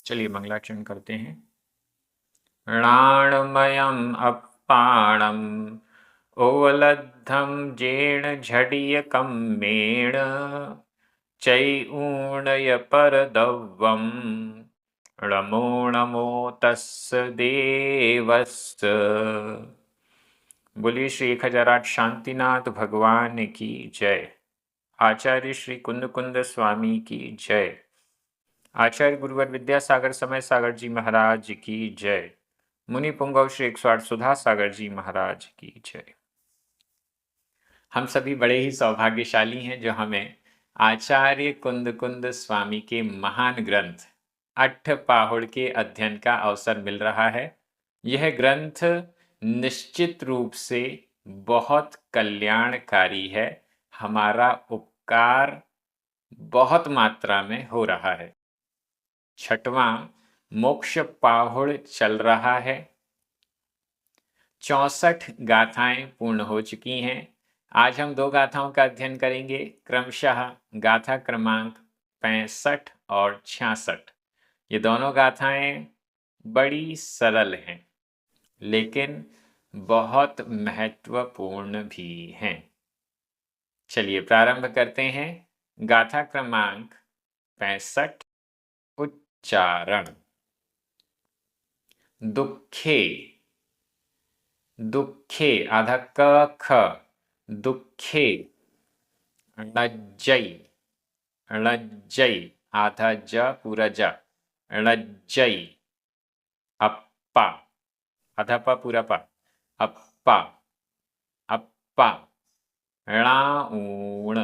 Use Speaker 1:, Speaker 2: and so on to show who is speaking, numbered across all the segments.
Speaker 1: चलिए मंगलाचरण करते हैं। णाणमयम् अप्पाणम् ओवलद्धं जेण झडियकं मेण चैऊणय परदव्वम् णमो नमो तस्य देवस्य। बोलिए श्री 1008 शांतिनाथ भगवान की जय। आचार्य श्री कुंद कुंद स्वामी की जय। आचार्य गुरुवर विद्यासागर समय सागर जी महाराज की जय। मुनि पुंगव श्री 108 सुधा सागर जी महाराज की जय। हम सभी बड़े ही सौभाग्यशाली हैं जो हमें आचार्य कुंद कुंद स्वामी के महान ग्रंथ अट्ठपाहुड़ के अध्ययन का अवसर मिल रहा है। यह ग्रंथ निश्चित रूप से बहुत कल्याणकारी है। हमारा उपकार बहुत मात्रा में हो रहा है। छठवां मोक्ष पाहुड़ चल रहा है। 64 गाथाएं पूर्ण हो चुकी हैं। आज हम 2 गाथाओं का अध्ययन करेंगे, क्रमशः गाथा क्रमांक 65 और 66। ये दोनों गाथाएं बड़ी सरल हैं, लेकिन बहुत महत्वपूर्ण भी हैं। चलिए प्रारंभ करते हैं। गाथा क्रमांक 65। उच्चारण। दुखे, दुखे आधा क ख, दुखे। णज्जै, णज्जै आधा ज पूरा ज, णज्जै। अप्पा आधा प पूरा प, अप्पा, अप्पा। णाऊण,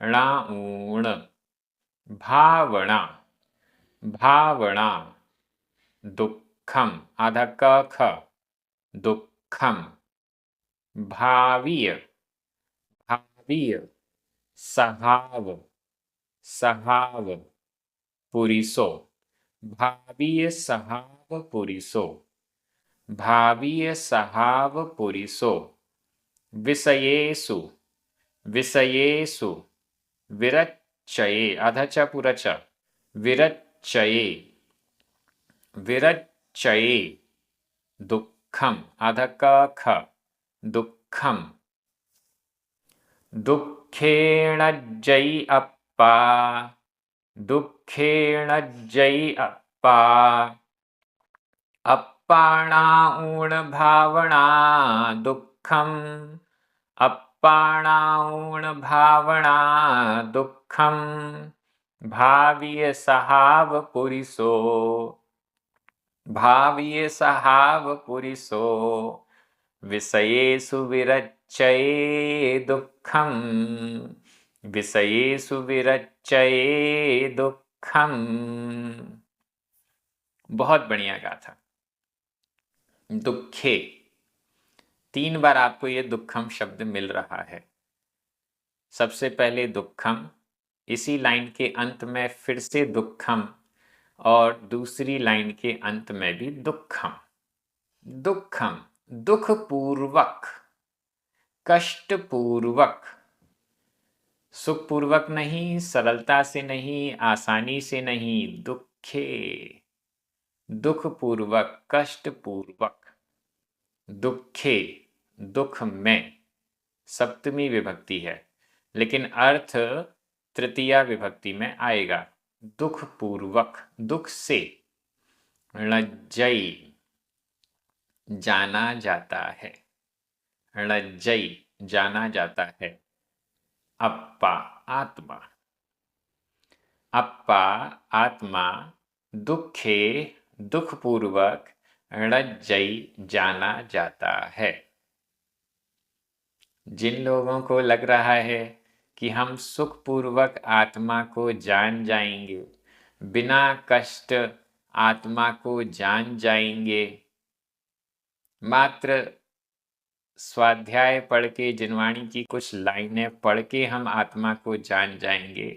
Speaker 1: णाऊण। भावना, भावना। दुःखम आधा क ख, दुःखम। भावीय, भावीय। सहाव, सहाव। पुरिसो, भावीय सहाव पुरिसो, भावीय सहाव पुरिसो। विषयेषु, विषयेषु। विरच्चये आधा च पूरा च, विरच्चये, विरच्चये। दुःखम आधा क ख, दुःखम। दुःखेण जै अप्पा, दुःखेण जै अप्पा। अप्पाणाऊण भावना दुःखम, अप्पाणाऊण भावना दुःखम। भावीय सहाव पुरिसो, भावीय सहाव पुरिसो। विषयेषु विरच्चये दुःखम, विषयेषु विरच्चये दुःखम। बहुत बढ़िया गाथा। दुखे, 3 बार आपको ये दुःखम शब्द मिल रहा है। सबसे पहले दुःखम, इसी लाइन के अंत में फिर से दुःखम, और दूसरी लाइन के अंत में भी दुःखम। दुःखम दुख पूर्वक, कष्ट पूर्वक। सुखपूर्वक नहीं, सरलता से नहीं, आसानी से नहीं, दुखे। दुख पूर्वक, कष्ट पूर्वक। दुखे, दुख में सप्तमी विभक्ति है, लेकिन अर्थ तृतीया विभक्ति में आएगा। दुख पूर्वक, दुख से। णज्जै, जाना जाता है, णज्जै जाना जाता है। अप्पा, आत्मा, अप्पा आत्मा। दुखे, दुख पूर्वक। णज्जै जाना जाता है। जिन लोगों को लग रहा है कि हम सुखपूर्वक आत्मा को जान जाएंगे, बिना कष्ट आत्मा को जान जाएंगे, मात्र स्वाध्याय पढ़ के, जिनवाणी की कुछ लाइनें पढ़ के हम आत्मा को जान जाएंगे,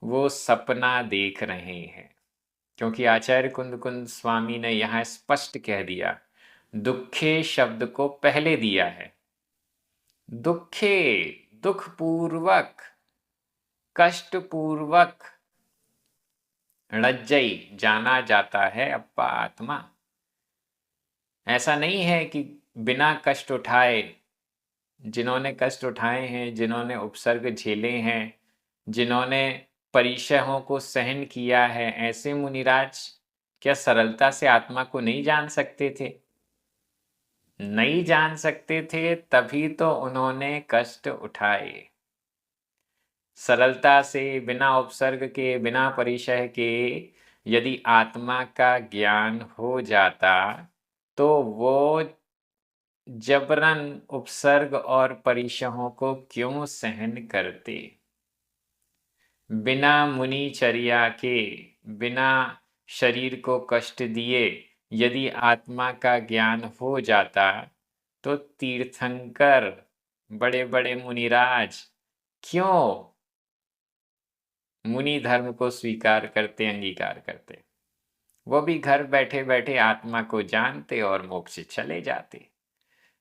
Speaker 1: वो सपना देख रहे हैं। क्योंकि आचार्य कुंद कुंद स्वामी ने यहाँ स्पष्ट कह दिया, दुखे शब्द को पहले दिया है। दुखे, दुख पूर्वक, कष्ट पूर्वक। णज्जई जाना जाता है अप्पा आत्मा। ऐसा नहीं है कि बिना कष्ट उठाए, जिन्होंने कष्ट उठाए हैं, जिन्होंने उपसर्ग झेले हैं, जिन्होंने परिशहों को सहन किया है, ऐसे मुनिराज क्या सरलता से आत्मा को नहीं जान सकते थे? नहीं जान सकते थे, तभी तो उन्होंने कष्ट उठाए। सरलता से, बिना उपसर्ग के, बिना परिशह के यदि आत्मा का ज्ञान हो जाता तो वो जबरन उपसर्ग और परिशहों को क्यों सहन करते? बिना मुनिचर्या के, बिना शरीर को कष्ट दिए यदि आत्मा का ज्ञान हो जाता तो तीर्थंकर, बड़े बड़े मुनिराज क्यों मुनि धर्म को स्वीकार करते, अंगीकार करते? वो भी घर बैठे बैठे आत्मा को जानते और मोक्ष चले जाते।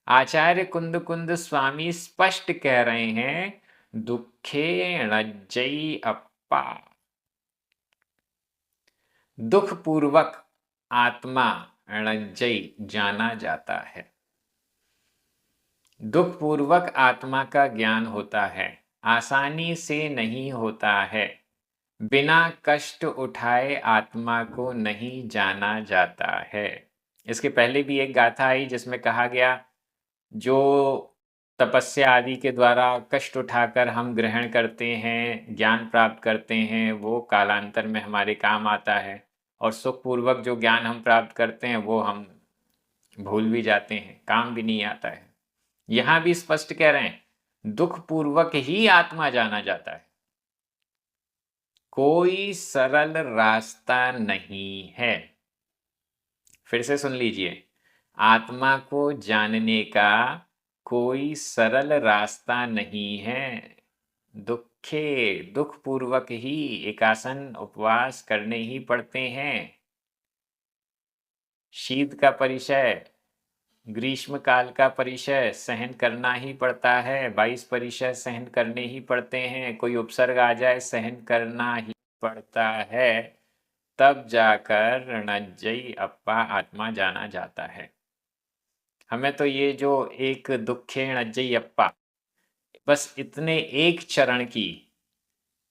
Speaker 1: आचार्य कुंद कुंद स्वामी स्पष्ट कह रहे हैं, दुखे णज्जई अप्पा। दुख पूर्वक आत्मा णज्जई जाना जाता है। दुख पूर्वक आत्मा का ज्ञान होता है, आसानी से नहीं होता है। बिना कष्ट उठाए आत्मा को नहीं जाना जाता है। इसके पहले भी एक गाथा आई जिसमें कहा गया, जो तपस्या आदि के द्वारा कष्ट उठाकर हम ग्रहण करते हैं, ज्ञान प्राप्त करते हैं, वो कालांतर में हमारे काम आता है, और सुखपूर्वक जो ज्ञान हम प्राप्त करते हैं वो हम भूल भी जाते हैं, काम भी नहीं आता है। यहां भी स्पष्ट कह रहे हैं, दुख पूर्वक ही आत्मा जाना जाता है। कोई सरल रास्ता नहीं है। फिर से सुन लीजिए, आत्मा को जानने का कोई सरल रास्ता नहीं है। दुख पूर्वक ही एकासन उपवास करने ही पड़ते हैं। शीत का परिचय, ग्रीष्म काल का परिचय सहन करना ही पड़ता है। 22 परिचय सहन करने ही पड़ते हैं। कोई उपसर्ग आ जाए सहन करना ही पड़ता है, तब जाकर णज्जई अप्पा आत्मा जाना जाता है। हमें तो ये जो एक दुखे णज्जई अप्पा, बस इतने एक चरण की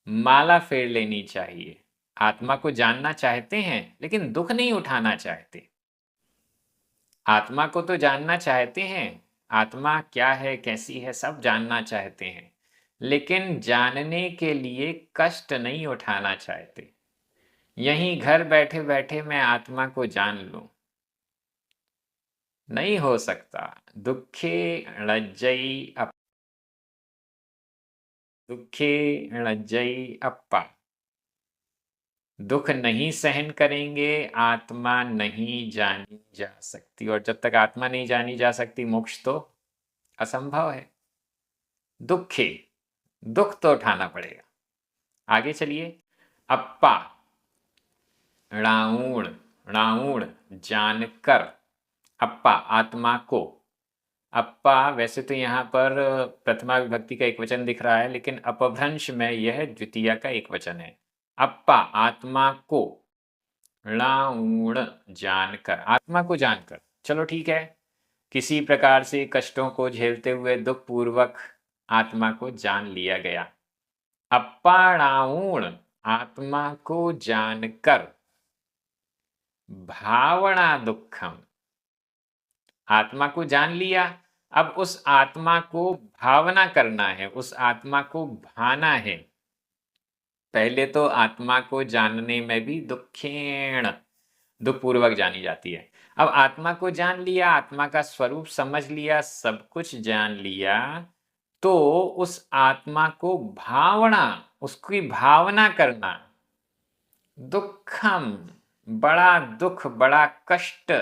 Speaker 1: माला फेर लेनी चाहिए। आत्मा को जानना चाहते हैं लेकिन दुख नहीं उठाना चाहते। आत्मा को तो जानना चाहते हैं, आत्मा क्या है, कैसी है, सब जानना चाहते हैं, लेकिन जानने के लिए कष्ट नहीं उठाना चाहते। यहीं घर बैठे बैठे मैं आत्मा को जान लूं, नहीं हो सकता। दुखे णज्जई अप दुखे णज्जई अप्पा। दुख नहीं सहन करेंगे, आत्मा नहीं जानी जा सकती, और जब तक आत्मा नहीं जानी जा सकती, मोक्ष तो असंभव है। दुखे, दुख तो उठाना पड़ेगा। आगे चलिए, अप्पा, णाऊण, णाऊण जानकर, अप्पा आत्मा को। अप्पा वैसे तो यहाँ पर प्रथमा विभक्ति का एक वचन दिख रहा है, लेकिन अपभ्रंश में यह द्वितीया का एक वचन है। अप्पा आत्मा को, णाऊण जानकर, आत्मा को जानकर। चलो ठीक है, किसी प्रकार से कष्टों को झेलते हुए दुख पूर्वक आत्मा को जान लिया गया। अप्पाणाऊण आत्मा को जानकर, भावना दुखम, आत्मा को जान लिया, अब उस आत्मा को भावना करना है, उस आत्मा को भाना है। पहले तो आत्मा को जानने में भी दुखेण, दुख पूर्वक जानी जाती है। अब आत्मा को जान लिया, आत्मा का स्वरूप समझ लिया, सब कुछ जान लिया, तो उस आत्मा को भावना, उसकी भावना करना, दुखम, बड़ा दुख, बड़ा कष्ट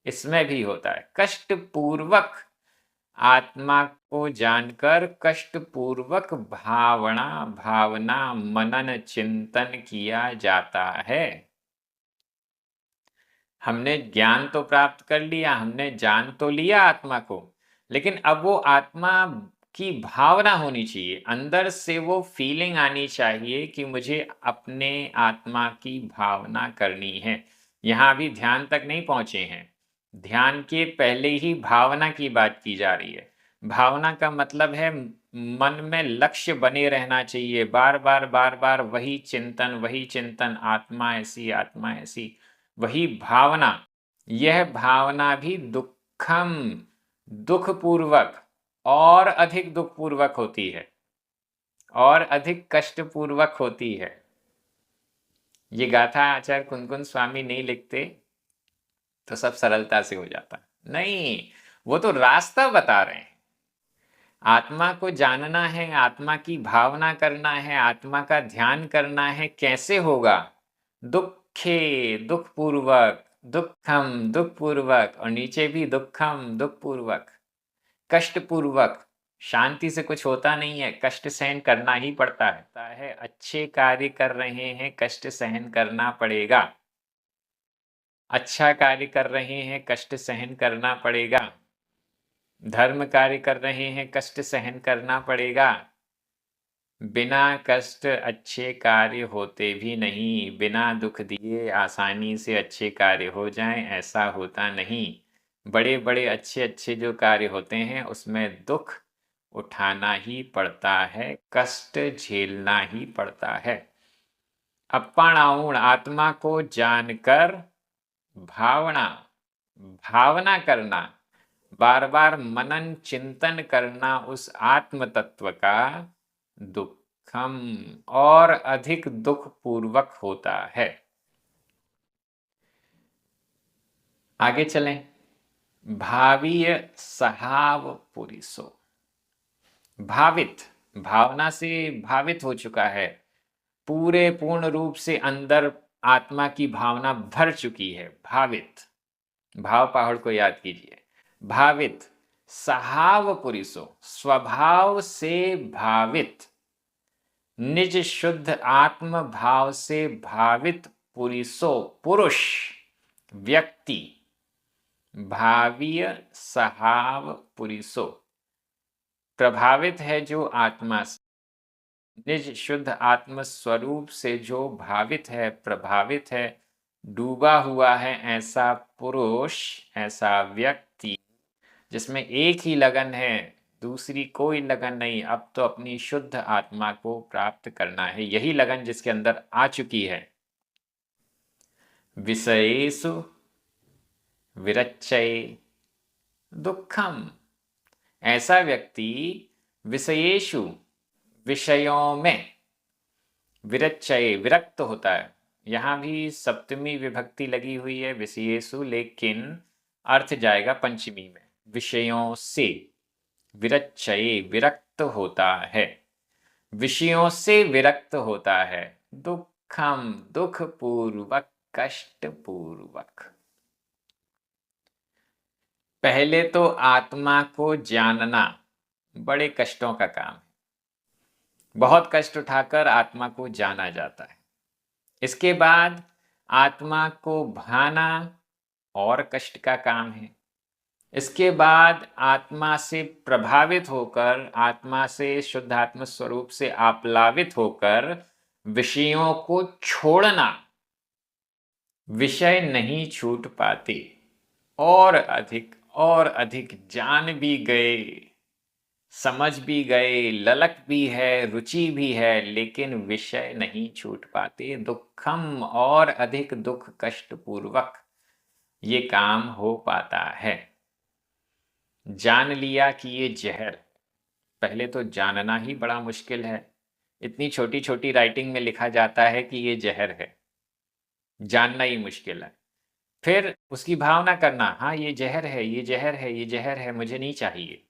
Speaker 1: इसमें भी होता है। कष्ट पूर्वक आत्मा को जानकर कष्ट पूर्वक भावना, मनन, चिंतन किया जाता है। हमने ज्ञान तो प्राप्त कर लिया, हमने जान तो लिया आत्मा को, लेकिन अब वो आत्मा की भावना होनी चाहिए, अंदर से वो फीलिंग आनी चाहिए कि मुझे अपने आत्मा की भावना करनी है। यहाँ अभी ध्यान तक नहीं पहुँचे हैं। ध्यान के पहले ही भावना की बात की जा रही है। भावना का मतलब है मन में लक्ष्य बने रहना चाहिए, बार-बार वही चिंतन, आत्मा ऐसी, वही भावना। यह भावना भी दुःखम, दुःखपूर्वक और अधिक दुःखपूर्वक होती है और अधिक कष्टपूर्वक होती है। ये गाथा आचार्य कुंदकुंद स्वामी नहीं लिखते तो सब सरलता से हो जाता। नहीं, वो तो रास्ता बता रहे हैं। आत्मा को जानना है, आत्मा की भावना करना है, आत्मा का ध्यान करना है। कैसे होगा? दुःखे, दुःखपूर्वक, दुःखम, दुःखपूर्वक, और नीचे भी दुःखम, दुःखपूर्वक, कष्टपूर्वक। शांति से कुछ होता नहीं है, कष्ट सहन करना ही पड़ता है। अच्छे कार्य कर रहे हैं, कष्ट सहन करना पड़ेगा। अच्छा कार्य कर रहे हैं, कष्ट सहन करना पड़ेगा। धर्म कार्य कर रहे हैं, कष्ट सहन करना पड़ेगा। बिना कष्ट अच्छे कार्य होते भी नहीं। बिना दुख दिए आसानी से अच्छे कार्य हो जाएं, ऐसा होता नहीं। बड़े बड़े अच्छे जो कार्य होते हैं उसमें दुख उठाना ही पड़ता है, कष्ट झेलना ही पड़ता है। अप्पाणाउण, आत्मा को जानकर भावना करना, बार बार मनन चिंतन करना उस आत्म तत्व का दुःखम और अधिक दुःखपूर्वक होता है। आगे चलें। भावीय सहाव पुरिसो, भावित, भावना से भावित हो चुका है, पूरे पूर्ण रूप से अंदर आत्मा की भावना भर चुकी है। भावित, भाव पहाड़ को याद कीजिए। भावित, सहाव पुरुषो, स्वभाव से भावित, निज शुद्ध आत्म भाव से भावित पुरुषो, पुरुष, व्यक्ति। भावीय सहाव पुरुषो, प्रभावित है जो आत्मा से, निज शुद्ध आत्म स्वरूप से जो भावित है, प्रभावित है, डूबा हुआ है, ऐसा पुरुष, ऐसा व्यक्ति जिसमें एक ही लगन है, दूसरी कोई लगन नहीं। अब तो अपनी शुद्ध आत्मा को प्राप्त करना है, यही लगन जिसके अंदर आ चुकी है। विषयेषु विरच्चये दुःखम, ऐसा व्यक्ति विषयेषु, विषयों में, विरच्चये, विरक्त होता है। यहाँ भी सप्तमी विभक्ति लगी हुई है विषयेषु, लेकिन अर्थ जाएगा पंचमी में। विषयों से, विरच्चये, विरक्त होता है, विषयों से विरक्त होता है। दुःखम, दुःखपूर्वक, कष्टपूर्वक। पहले तो आत्मा को जानना बड़े कष्टों का काम है। बहुत कष्ट उठाकर आत्मा को जाना जाता है। इसके बाद आत्मा को भाना और कष्ट का काम है। इसके बाद आत्मा से प्रभावित होकर, आत्मा से, शुद्ध आत्म स्वरूप से आप्लावित होकर विषयों को छोड़ना। विषय नहीं छूट पाते, और अधिक जान भी गए, समझ भी गए, ललक भी है, रुचि भी है, लेकिन विषय नहीं छूट पाते। दुःखम, और अधिक दुख कष्ट पूर्वक ये काम हो पाता है। जान लिया कि ये जहर, पहले तो जानना ही बड़ा मुश्किल है। इतनी छोटी छोटी राइटिंग में लिखा जाता है कि ये जहर है, जानना ही मुश्किल है। फिर उसकी भावना करना, हाँ ये जहर है, ये जहर है, ये जहर है, मुझे नहीं चाहिए।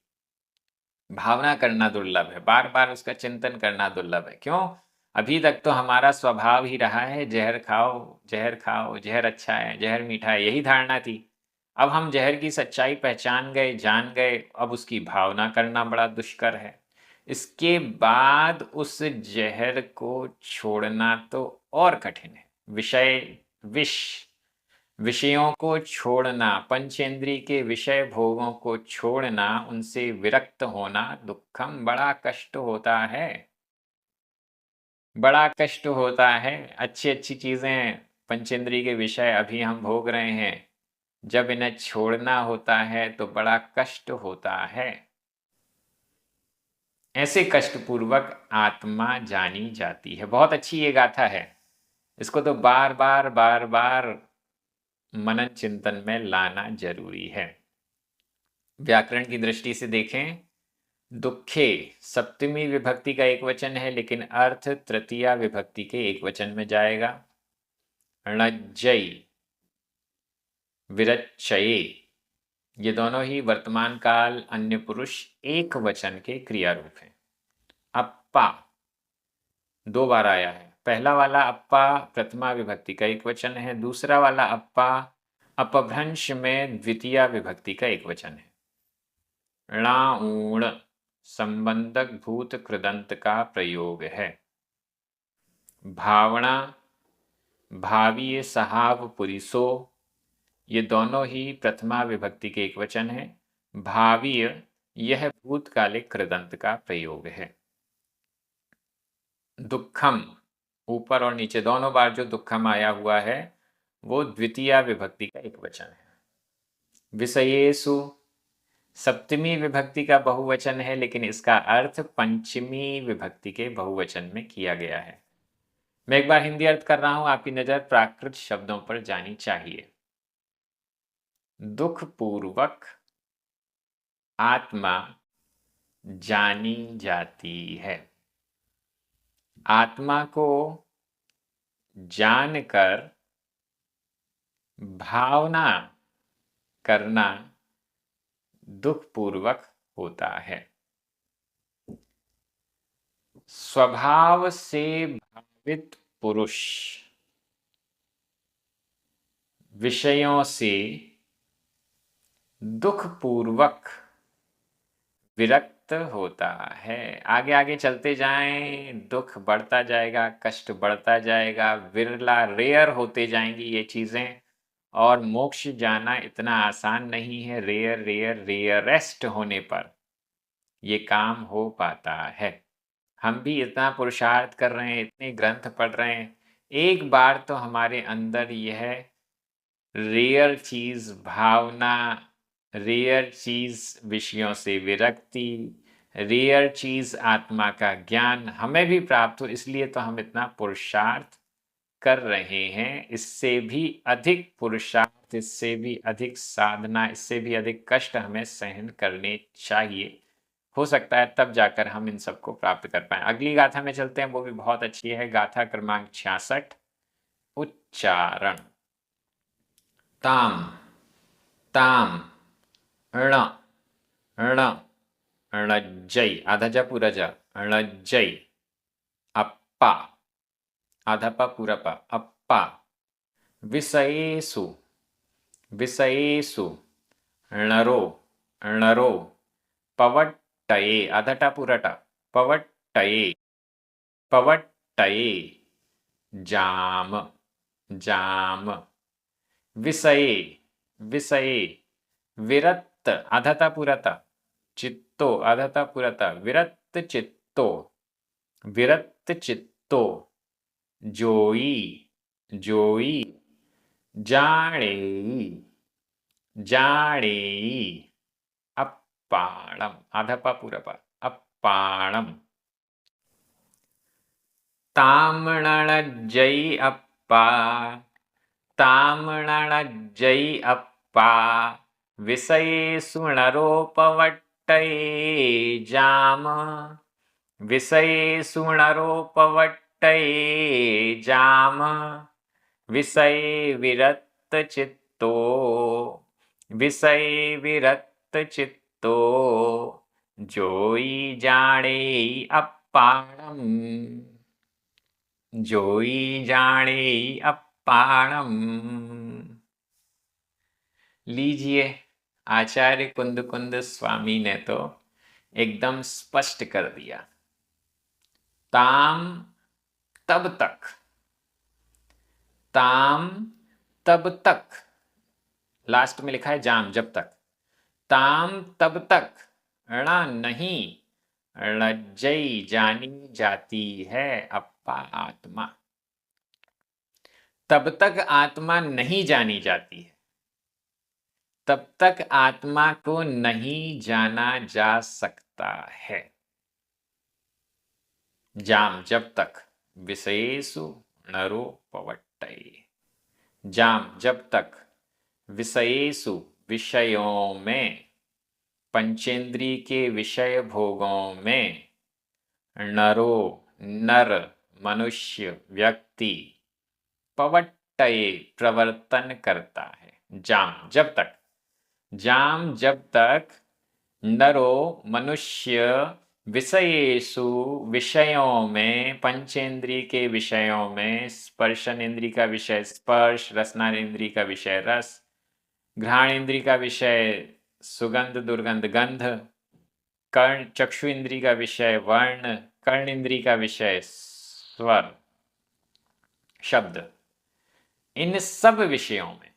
Speaker 1: भावना करना दुर्लभ है, बार बार उसका चिंतन करना दुर्लभ है। क्यों? अभी तक तो हमारा स्वभाव ही रहा है जहर खाओ, जहर खाओ, जहर अच्छा है, जहर मीठा है, यही धारणा थी। अब हम जहर की सच्चाई पहचान गए, जान गए, अब उसकी भावना करना बड़ा दुष्कर है। इसके बाद उस जहर को छोड़ना तो और कठिन है। विषय, विष, विषयों को छोड़ना, पंचेंद्रिय के विषय भोगों को छोड़ना, उनसे विरक्त होना दुखम, बड़ा कष्ट होता है, बड़ा कष्ट होता है। अच्छी अच्छी चीजें, पंचेंद्रिय के विषय अभी हम भोग रहे हैं, जब इन्हें छोड़ना होता है तो बड़ा कष्ट होता है। ऐसे कष्ट पूर्वक आत्मा जानी जाती है। बहुत अच्छी ये गाथा है, इसको तो बार बार बार बार मनन चिंतन में लाना जरूरी है। व्याकरण की दृष्टि से देखें, दुखे सप्तमी विभक्ति का एक वचन है, लेकिन अर्थ तृतीया विभक्ति के एक वचन में जाएगा। णज्जय, विरच्चये, ये दोनों ही वर्तमान काल अन्य पुरुष एक वचन के क्रिया रूप हैं। अप्पा दो बार आया है। पहला वाला अप्पा प्रथमा विभक्ति का एक वचन है, दूसरा वाला अप्पा अपभ्रंश में द्वितीया विभक्ति का एक वचन है। णाऊण संबंधक भूत कृदंत का प्रयोग है। भावना, भावीय सहाव पुरिसो, ये दोनों ही प्रथमा विभक्ति के एक वचन है। भावीय यह भूतकालिक कृदंत का प्रयोग है। दुखम, ऊपर और नीचे दोनों बार जो दुखम आया हुआ है वो द्वितीया विभक्ति का एक वचन है। विषयेषु सप्तमी विभक्ति का बहुवचन है, लेकिन इसका अर्थ पंचमी विभक्ति के बहुवचन में किया गया है। मैं एक बार हिंदी अर्थ कर रहा हूं, आपकी नजर प्राकृत शब्दों पर जानी चाहिए। दुख पूर्वक आत्मा जानी जाती है। आत्मा को जानकर भावना करना दुखपूर्वक होता है। स्वभाव से भावित पुरुष विषयों से दुखपूर्वक विरक्त होता है। आगे आगे चलते जाएं, दुख बढ़ता जाएगा, कष्ट बढ़ता जाएगा, विरला रेयर होते जाएंगी ये चीजें, और मोक्ष जाना इतना आसान नहीं है। रेयर रेयर रेयरेस्ट होने पर ये काम हो पाता है। हम भी इतना पुरुषार्थ कर रहे हैं, इतने ग्रंथ पढ़ रहे हैं, एक बार तो हमारे अंदर यह रेयर चीज भावना, रेयर चीज विषयों से विरक्ति, रेयर चीज आत्मा का ज्ञान हमें भी प्राप्त हो, इसलिए तो हम इतना पुरुषार्थ कर रहे हैं। इससे भी अधिक पुरुषार्थ, इससे भी अधिक साधना, इससे भी अधिक कष्ट हमें सहन करने चाहिए। हो सकता है तब जाकर हम इन सबको प्राप्त कर पाए। अगली गाथा में चलते हैं, वो भी बहुत अच्छी है। गाथा क्रमांक 66। उच्चारण। ताम, ताम, ण, ण, णज्जय, आधा जा पूरा जा, णज्जय। अप्पा, आधा पा पूरा पा, अप्पा। विषयेषु, विषयेषु, णरो, णरो। पवट्टये, आधा टा पूरा टा, पवट्टये, पवट्टये। जाम, जाम। विषये, विषये। विरक्त, आधा ता पूरा ता, चित्तो, आधा ता पूरा ता, विरक्त चित्तो, विरक्त चित्तो। जोई, जोई। जाणेई, जाणेई। अप्पाणम, आधा पा पूरा पा, अप्पाणम। तामणज्जयी अप्पा, तामणज्जयी अप्पा। विषयेषु णरोपवट्टये जाम, विषयेषु णरोपवट्टये जाम। विषये विरक्त चित्तो, विषये विरक्त चित्तो। जोई जाणेई अप्पाणम, जोई जाणेई अप्पाणम। लीजिए, आचार्य कुंद कुंद स्वामी ने तो एकदम स्पष्ट कर दिया। ताम तब तक, ताम तब तक लास्ट में लिखा है जाम जब तक, ताम तब तक, णा नहीं, लज्जई जानी जाती है अप्पा आत्मा। तब तक आत्मा नहीं जानी जाती है, तब तक आत्मा को नहीं जाना जा सकता है। जाम जब तक, विषयेषु नरो पवट्टये। जाम जब तक, विषयेषु विषयों में, पंचेंद्रिय के विषय भोगों में, नरो नर मनुष्य व्यक्ति, पवट्टये प्रवर्तन करता है। जाम जब तक, जाम जब तक नरो मनुष्य विषयेषु विषयों में, पंचेंद्रिय के विषयों में, स्पर्शन इंद्रिय का विषय स्पर्श, रसनानेन्द्रिय का विषय रस, घ्राण इंद्रिय का विषय सुगंध दुर्गंध गंध, कर्ण चक्षु इंद्रिय का विषय वर्ण, कर्ण इंद्रिय का विषय स्वर शब्द, इन सब विषयों में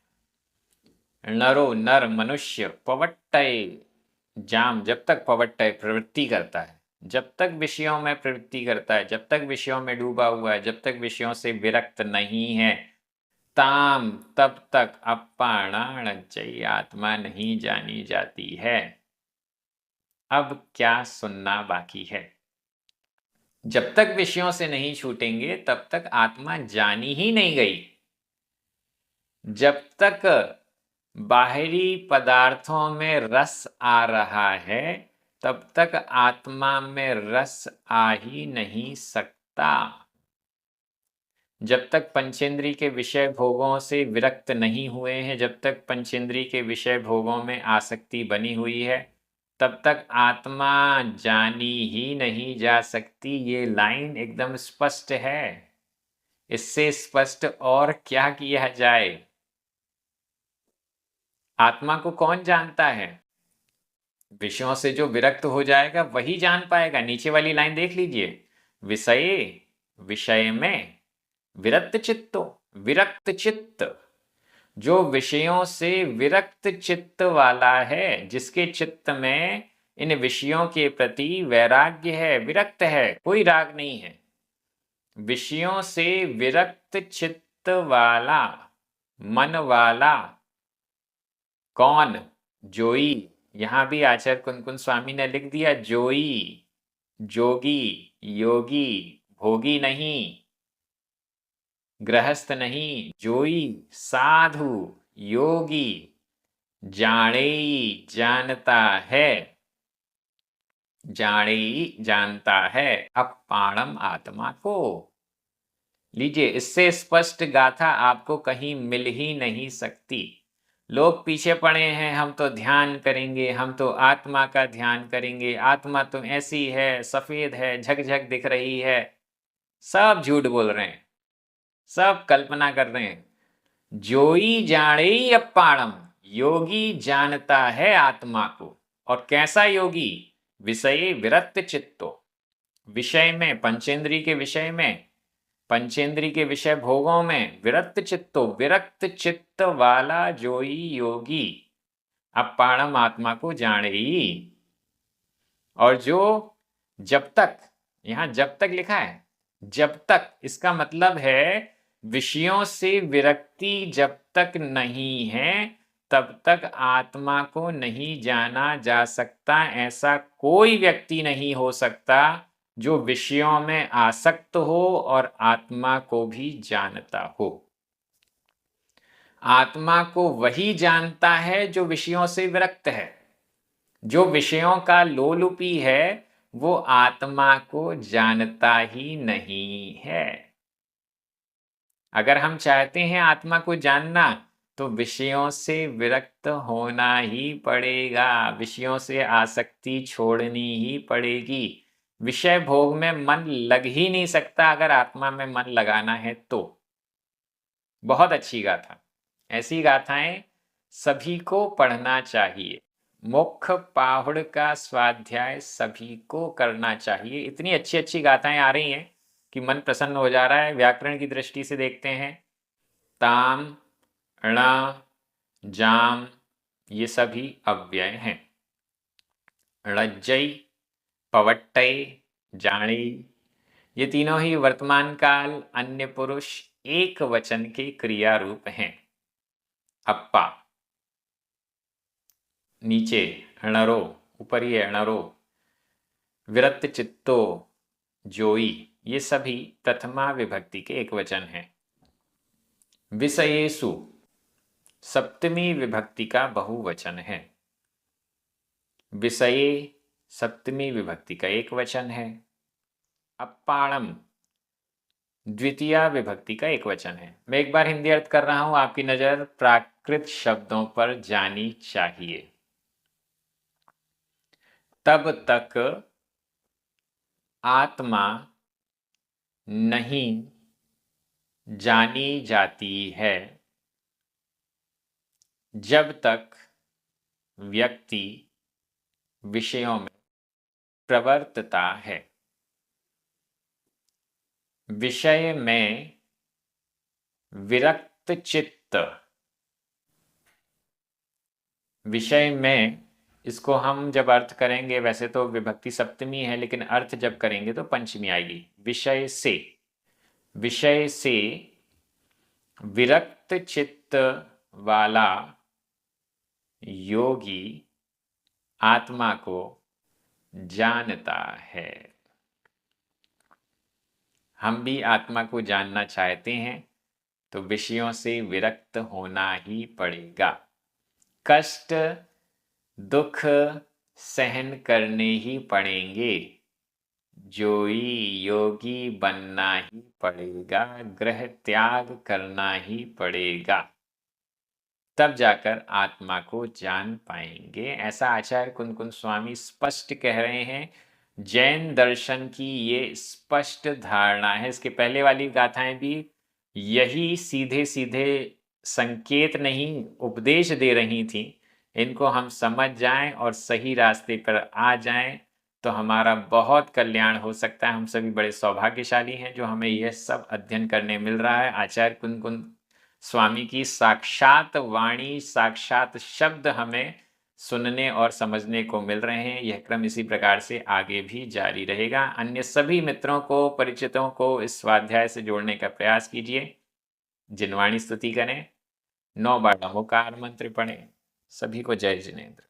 Speaker 1: नरो नर मनुष्य पवट्टये, जाम जब तक पवट्टये प्रवृत्ति करता है, जब तक विषयों में प्रवृत्ति करता है, जब तक विषयों में डूबा हुआ है, जब तक विषयों से विरक्त नहीं है, ताम तब तक अप्पाणाणज्जयी आत्मा नहीं जानी जाती है। अब क्या सुनना बाकी है? जब तक विषयों से नहीं छूटेंगे तब तक आत्मा जानी ही नहीं गई। जब तक बाहरी पदार्थों में रस आ रहा है तब तक आत्मा में रस आ ही नहीं सकता। जब तक पंचेंद्रिय के विषय भोगों से विरक्त नहीं हुए हैं, जब तक पंचेंद्रिय के विषय भोगों में आसक्ति बनी हुई है, तब तक आत्मा जानी ही नहीं जा सकती। ये लाइन एकदम स्पष्ट है। इससे स्पष्ट और क्या किया जाए? आत्मा को कौन जानता है? विषयों से जो विरक्त हो जाएगा वही जान पाएगा। नीचे वाली लाइन देख लीजिए, विषये विषय में, विरक्त चित्तो विरक्त चित्त, जो विषयों से विरक्त चित्त वाला है, जिसके चित्त में इन विषयों के प्रति वैराग्य है, विरक्त है, कोई राग नहीं है, विषयों से विरक्त चित्त वाला, मन वाला कौन? जोई। यहां भी आचार्य कुनकुन स्वामी ने लिख दिया जोई, जोगी, योगी, भोगी नहीं, गृहस्थ नहीं, जोई साधु, योगी, जानेई जानता है, जानेई जानता है अपाणम आत्मा को। लीजिए, इससे स्पष्ट गाथा आपको कहीं मिल ही नहीं सकती। लोग पीछे पड़े हैं, हम तो ध्यान करेंगे, हम तो आत्मा का ध्यान करेंगे, आत्मा तो ऐसी है, सफेद है, झकझक दिख रही है। सब झूठ बोल रहे हैं, सब कल्पना कर रहे हैं। जोई जानेई अपाणम, योगी जानता है आत्मा को। और कैसा योगी? विषय विरक्त चित्तो, विषय में, पंचेंद्रिय के विषय में, पंचेंद्रिय के विषय भोगों में विरक्त चित्तो, विरक्त चित्त वाला जोई योगी अपाणम आत्मा को जाने ही। और जो जब तक, यहां जब तक लिखा है, जब तक, इसका मतलब है विषयों से विरक्ति जब तक नहीं है तब तक आत्मा को नहीं जाना जा सकता। ऐसा कोई व्यक्ति नहीं हो सकता जो विषयों में आसक्त हो और आत्मा को भी जानता हो। आत्मा को वही जानता है जो विषयों से विरक्त है। जो विषयों का लोलुपी है वो आत्मा को जानता ही नहीं है। अगर हम चाहते हैं आत्मा को जानना तो विषयों से विरक्त होना ही पड़ेगा, विषयों से आसक्ति छोड़नी ही पड़ेगी। विषय भोग में मन लग ही नहीं सकता अगर आत्मा में मन लगाना है तो। बहुत अच्छी गाथा, ऐसी गाथाएं सभी को पढ़ना चाहिए। मुख पाहुड़ का स्वाध्याय सभी को करना चाहिए। इतनी अच्छी अच्छी गाथाएं आ रही हैं कि मन प्रसन्न हो जा रहा है। व्याकरण की दृष्टि से देखते हैं, ताम ण जाम, ये सभी अव्यय हैं। ळज्जई, पवट्टई, जाणी, ये तीनों ही वर्तमान काल अन्य पुरुष एक वचन के क्रिया रूप हैं। अप्पा, नीचे णरो, ऊपर ही है णरो। विरक्त चित्तो, जोई, ये सभी प्रथमा विभक्ति के एक वचन हैं। विषयेषु, सप्तमी विभक्ति का बहुवचन है। विषये, सप्तमी विभक्ति का एक वचन है। अप्पाणम, द्वितीया विभक्ति का एक वचन है। मैं एक बार हिंदी अर्थ कर रहा हूं, आपकी नजर प्राकृत शब्दों पर जानी चाहिए। तब तक आत्मा नहीं जानी जाती है जब तक व्यक्ति विषयों में प्रवर्तता है। विषय में विरक्त चित्त, विषय में, इसको हम जब अर्थ करेंगे, वैसे तो विभक्ति सप्तमी है, लेकिन अर्थ जब करेंगे तो पंचमी आएगी। विषय से, विषय से विरक्त चित्त वाला योगी आत्मा को जानता है। हम भी आत्मा को जानना चाहते हैं तो विषयों से विरक्त होना ही पड़ेगा। कष्ट दुख सहन करने ही पड़ेंगे। जोई योगी बनना ही पड़ेगा, गृह त्याग करना ही पड़ेगा, तब जाकर आत्मा को जान पाएंगे। ऐसा आचार्य कुंद स्वामी स्पष्ट कह रहे हैं। जैन दर्शन की ये स्पष्ट धारणा है। इसके पहले वाली गाथाएं भी यही सीधे सीधे संकेत नहीं, उपदेश दे रही थी। इनको हम समझ जाएं और सही रास्ते पर आ जाएं तो हमारा बहुत कल्याण हो सकता है। हम सभी बड़े सौभाग्यशाली हैं जो हमें यह सब अध्ययन करने मिल रहा है। आचार्य कुंद स्वामी की साक्षात वाणी, साक्षात शब्द हमें सुनने और समझने को मिल रहे हैं। यह क्रम इसी प्रकार से आगे भी जारी रहेगा। अन्य सभी मित्रों को, परिचितों को इस स्वाध्याय से जोड़ने का प्रयास कीजिए। जिनवाणी स्तुति करें, 9 बार नमोकार मंत्र पढ़ें। सभी को जय जिनेंद्र।